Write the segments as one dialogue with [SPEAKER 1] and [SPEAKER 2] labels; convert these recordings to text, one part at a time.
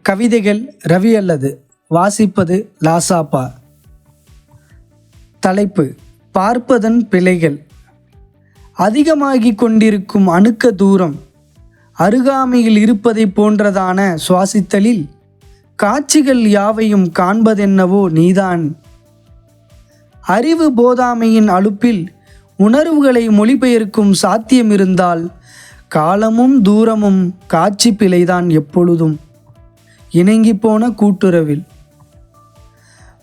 [SPEAKER 1] கவிதைகள் ரவி அல்லது வாசிப்பது லாசாப்பா. தலைப்பு: பார்ப்பதன் பிழைகள். அதிகமாகிக் கொண்டிருக்கும் அணுக்க தூரம் அருகாமையில் இருப்பதை போன்றதான சுவாசித்தலில் காட்சிகள் யாவையும் காண்பதென்னவோ நீதான். அறிவு போதாமையின் அலுப்பில் உணர்வுகளை மொழிபெயர்க்கும் சாத்தியம் இருந்தால் காலமும் தூரமும் காட்சி பிழைதான் எப்பொழுதும் இணங்கி போன கூட்டுறவில்.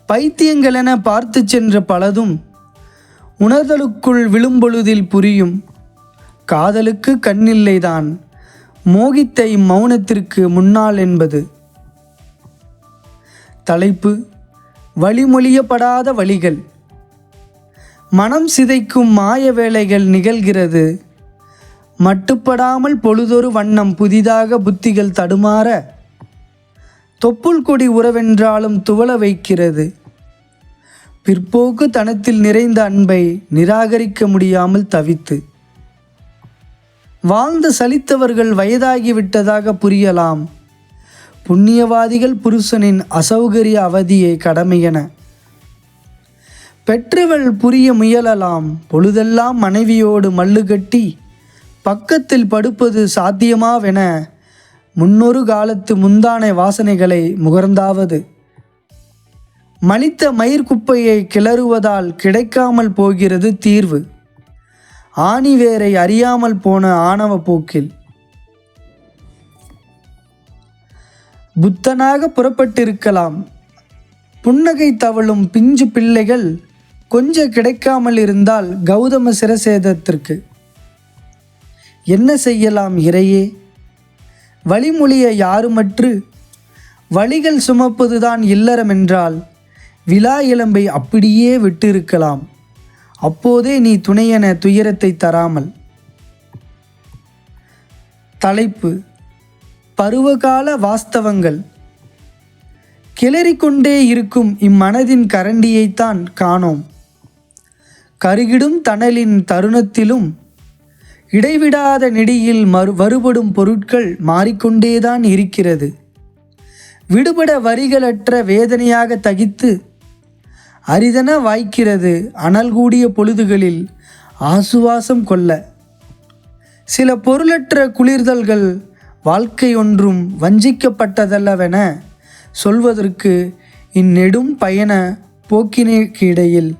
[SPEAKER 1] பைத்தியங்களென பார்த்து சென்ற பலதும் உணர்தலுக்குள் விழும்பொழுதில் புரியும். காதலுக்கு கண்ணில்லைதான், மோகித்தை மௌனத்திற்கு முன்னால் என்பது. தலைப்பு: வழிமொழியப்படாத வழிகள். மனம் சிதைக்கும் மாய வேளைகள் நிகழ்கிறது. மட்டுப்படாமல் பொழுதொரு வண்ணம் புதிதாக புத்திகள் தடுமாற தொப்புள் கொடி உறவென்றாலும் துவள வைக்கிறது. பிற்போக்கு தனத்தில் நிறைந்த அன்பை நிராகரிக்க முடியாமல் தவித்து வாழ்ந்து சலித்தவர்கள் வயதாகிவிட்டதாக புரியலாம். புண்ணியவாதிகள் புருஷனின் அசௌகரிய அவதியை கடமையென பெற்றவள் புரிய முயலலாம். பொழுதெல்லாம் மனைவியோடு மல்லுகட்டி பக்கத்தில் படுப்பது சாத்தியமாவென முன்னொரு காலத்து முந்தானை வாசனைகளை முகர்ந்தாவது. மலித்த மயிர்குப்பையை கிளறுவதால் கிடைக்காமல் போகிறது தீர்வு. ஆணிவேரை அறியாமல் போன ஆணவ போக்கில். புத்தனாக புறப்பட்டிருக்கலாம். புன்னகை தவழும் பிஞ்சு பிள்ளைகள் கொஞ்சம் கிடைக்காமல் இருந்தால் கௌதம சிரசேதத்திற்கு என்ன செய்யலாம் இறையே? வழிமொழிய யாருமற்று வழிகள் சுமப்பதுதான் இல்லறம் என்றால் விழா இளம்பை அப்படியே விட்டிருக்கலாம். அப்போதே நீ துணையென துயரத்தை தராமல். தலைப்பு: பருவகால வாஸ்தவங்கள். கிளறிக்கொண்டே இருக்கும் இம்மனதின் கரண்டியைத்தான் காணோம். கருகிடும் தணலின் தருணத்திலும் இடைவிடாத நெடியில் வருபடும் பொருட்கள் மாறிக்கொண்டேதான் இருக்கிறது. விடுபட வரிகளற்ற வேதனையாக தகித்து அரிதன வாய்க்கிறது அனல் கூடிய பொழுதுகளில் ஆசுவாசம் கொள்ள. சில பொருளற்ற குளிர்தல்கள் வாழ்க்கை ஒன்றும் வஞ்சிக்கப்பட்டதல்லவென சொல்வதற்கு இந்நெடும் பயண போக்கினுக்கு இடையில்